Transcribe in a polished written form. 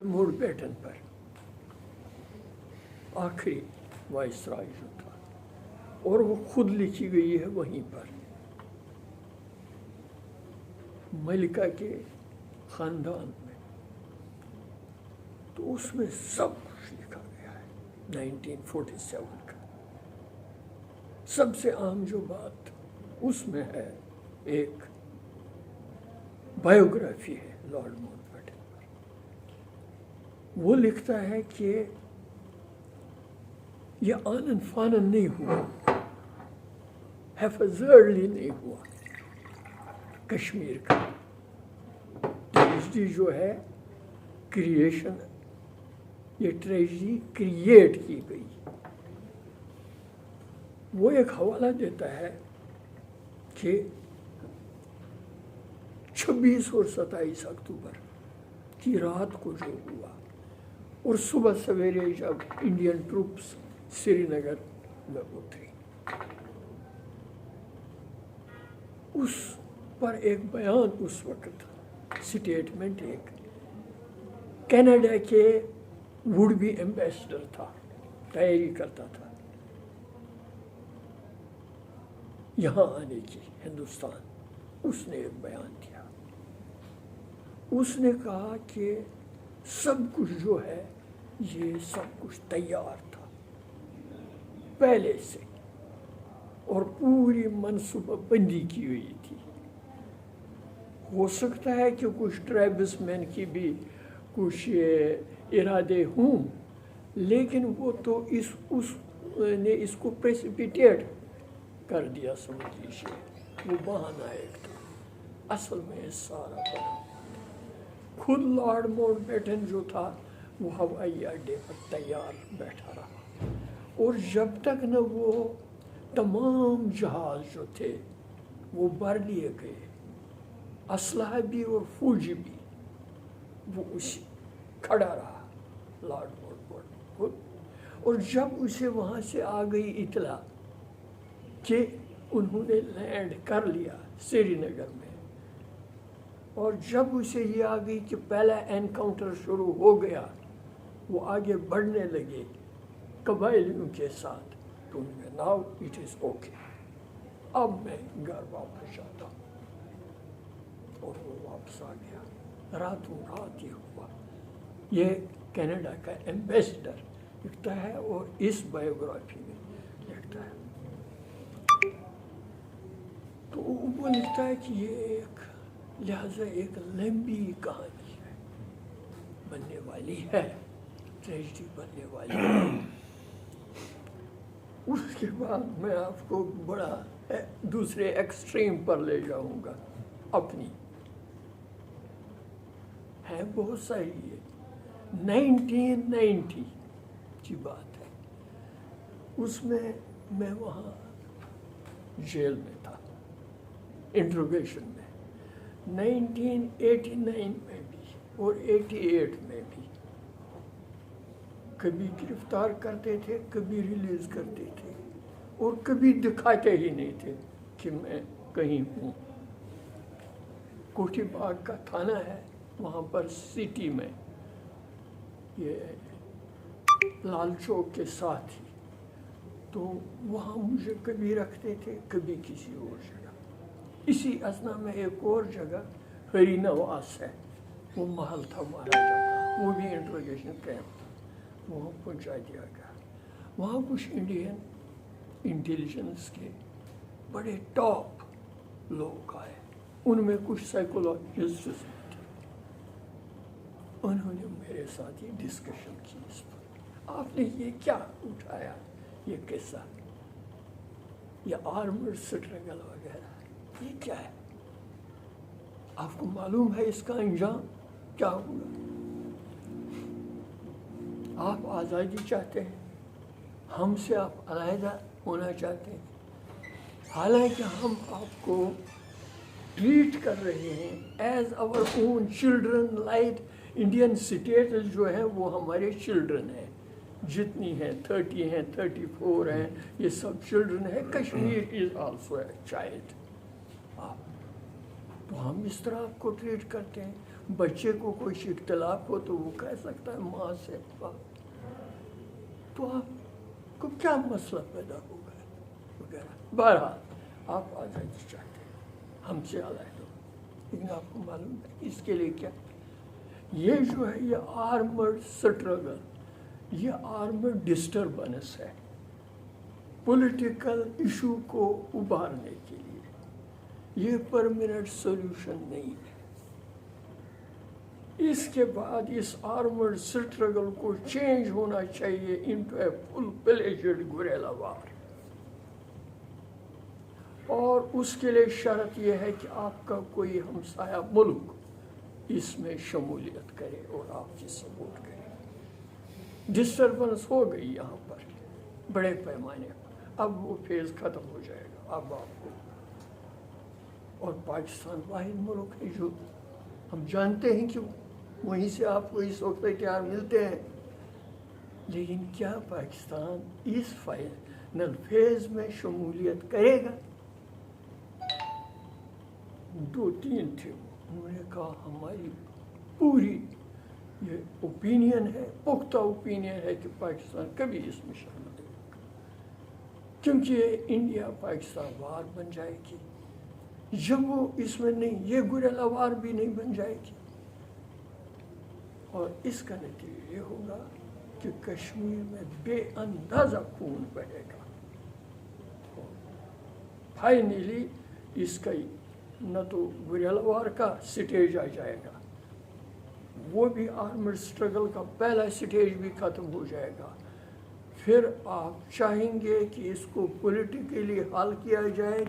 Mood pattern पर आखिरी viceroy जो था, और वो खुद लिखी गई है वहीं पर, मलिका के खानदान में, तो उसमें सब कुछ लिखा गया है 1947 का। सबसे आम जो बात उसमें है, एक बायोग्राफी है लॉर्ड माउंटबेटन पर। वो लिखता है कि ये आनन फानन नहीं हुआ, हैफजर्डली नहीं हुआ कश्मीर का। ट्रेजिडी जो है क्रिएशन, ये ट्रेजिडी क्रिएट की गई। वो एक हवाला देता है कि 26 और 27 अक्टूबर की रात को जो हुआ, और सुबह सवेरे जब इंडियन ट्रूप्स श्रीनगर में उतरी, उस पर एक बयान उस वक्त, स्टेटमेंट, एक कनाडा के वुड बी एम्बेसडर था, तैयारी करता था यहाँ आने की हिंदुस्तान, उसने एक बयान दिया। उसने कहा कि सब कुछ जो है ये सब कुछ तैयार था पहले से, और पूरी मनसूबाबंदी की हुई थी। हो सकता है कि कुछ ट्राइबल्समैन की भी कुछ इरादे हों, लेकिन वो तो उसने इसको प्रेसिपिटेट कर दिया, समझ लीजिए। वो बहाना एक था, असल में सारा बना। खुद लॉर्ड माउंटबेटन जो था वो हवाई अड्डे पर तैयार बैठा रहा, और जब तक न वो तमाम जहाज जो थे वो भर लिए गए, असलहा भी और फौजी भी, वो उसी खड़ा रहा लॉर्ड माउंटबेटन। और जब उसे वहाँ से आ गई इतला कि उन्होंने लैंड कर लिया श्रीनगर में, और जब उसे ये आ गई कि पहला एनकाउंटर शुरू हो गया, वो आगे बढ़ने लगे कबायलियों के साथ, तो उन्होंने नाउ इट इज़ ओके, अब मैं घर वापस जाता हूँ। और वो वापस आ गया, रातों रात ये हुआ। ये कनाडा का एम्बेसडर लिखता है, और इस बायोग्राफी में लिखता है। तो वो लिखता है कि ये एक लिहाजा एक लंबी कहानी है, बनने वाली है, ट्रेजिडी बनने वाली है। उसके बाद मैं आपको बड़ा दूसरे एक्सट्रीम पर ले जाऊंगा अपनी, है बहुत सही है। 1990 की बात है, उसमें मैं वहाँ जेल में था, इंट्रोगेशन में। 1989 में भी और 88 में भी कभी गिरफ्तार करते थे, कभी रिलीज करते थे, और कभी दिखाते ही नहीं थे कि मैं कहीं हूँ। कोठी बाग का थाना है वहाँ पर सिटी में, ये लाल चौक के साथ ही, तो वहाँ मुझे कभी रखते थे, कभी किसी और जगह। इसी असना में एक और जगह हरी नवास है, वो महल था महाराजा का, वो भी इंट्रोगेशन कैंप था, वहाँ पहुँचा दिया गया। वहाँ कुछ इंडियन इंटेलिजेंस के बड़े टॉप लोग आए, उनमें कुछ साइकोलॉजिस्ट थे, उन्होंने मेरे साथ ये डिस्कशन की इस पर, आपने ये क्या उठाया, ये कैसा, ये आर्मर्ड स्ट्रगल वगैरह, ये क्या है, आपको मालूम है इसका अंजाम क्या होगा? आप आज़ादी चाहते हैं, हमसे आप अलहदा होना चाहते हैं, हालांकि हम आपको ट्रीट कर रहे हैं as our own children, like Indian state जो है वो हमारे चिल्ड्रन हैं, जितनी हैं 30 हैं, 34 हैं, ये सब चिल्ड्रन है। Kashmir is also a child. तो हम इस तरह आपको ट्रीट करते हैं, بچے کو کوئی اختلاف ہو تو وہ کہہ سکتا ہے ماں سے تو آپ کو کیا مسئلہ پیدا ہوگا وغیرہ. بہرحال آپ آزادی چاہتے ہیں ہم سے علیحدہ، لیکن آپ کو معلوم ہے اس کے لیے کیا، یہ جو ہے یہ آرمرڈ سٹرگل، یہ آرمرڈ ڈسٹربنس ہے پولیٹیکل ایشو کو ابھارنے کے لیے، یہ پرماننٹ سولوشن نہیں ہے. اس کے بعد اس آرمرڈ سٹرگل کو چینج ہونا چاہیے انٹو اے فل پلیجڈ گوریلا وار، اور اس کے لیے شرط یہ ہے کہ آپ کا کوئی ہمسایہ ملک اس میں شمولیت کرے اور آپ کی سپورٹ کرے. ڈسٹربنس ہو گئی یہاں پر بڑے پیمانے پر، اب وہ فیز ختم ہو جائے گا. اب آپ کو، اور پاکستان واحد ملک ہے جو ہم جانتے ہیں کہ وہیں سے آپ کو اس وقت اختیار ملتے ہیں، لیکن کیا پاکستان اس فائنل فیز میں شمولیت کرے گا؟ 2-3 تھے، انہوں نے کہا ہماری پوری یہ اوپینین ہے، پختہ اوپینین ہے کہ پاکستان کبھی اس میں شامل نہیں ہوگا، کیونکہ انڈیا پاکستان وار بن جائے گی. جب وہ اس میں نہیں، یہ گوریلا وار بھی نہیں بن جائے گی، اور اس کا نتیجہ یہ ہوگا کہ کشمیر میں بے اندازہ خون بہے گا. فائنلی اس کا نہ تو گوریلا وار کا سٹیج آ جائے گا، وہ بھی آرمڈ سٹرگل کا پہلا سٹیج بھی ختم ہو جائے گا. پھر آپ چاہیں گے کہ اس کو پولیٹیکلی حل کیا جائے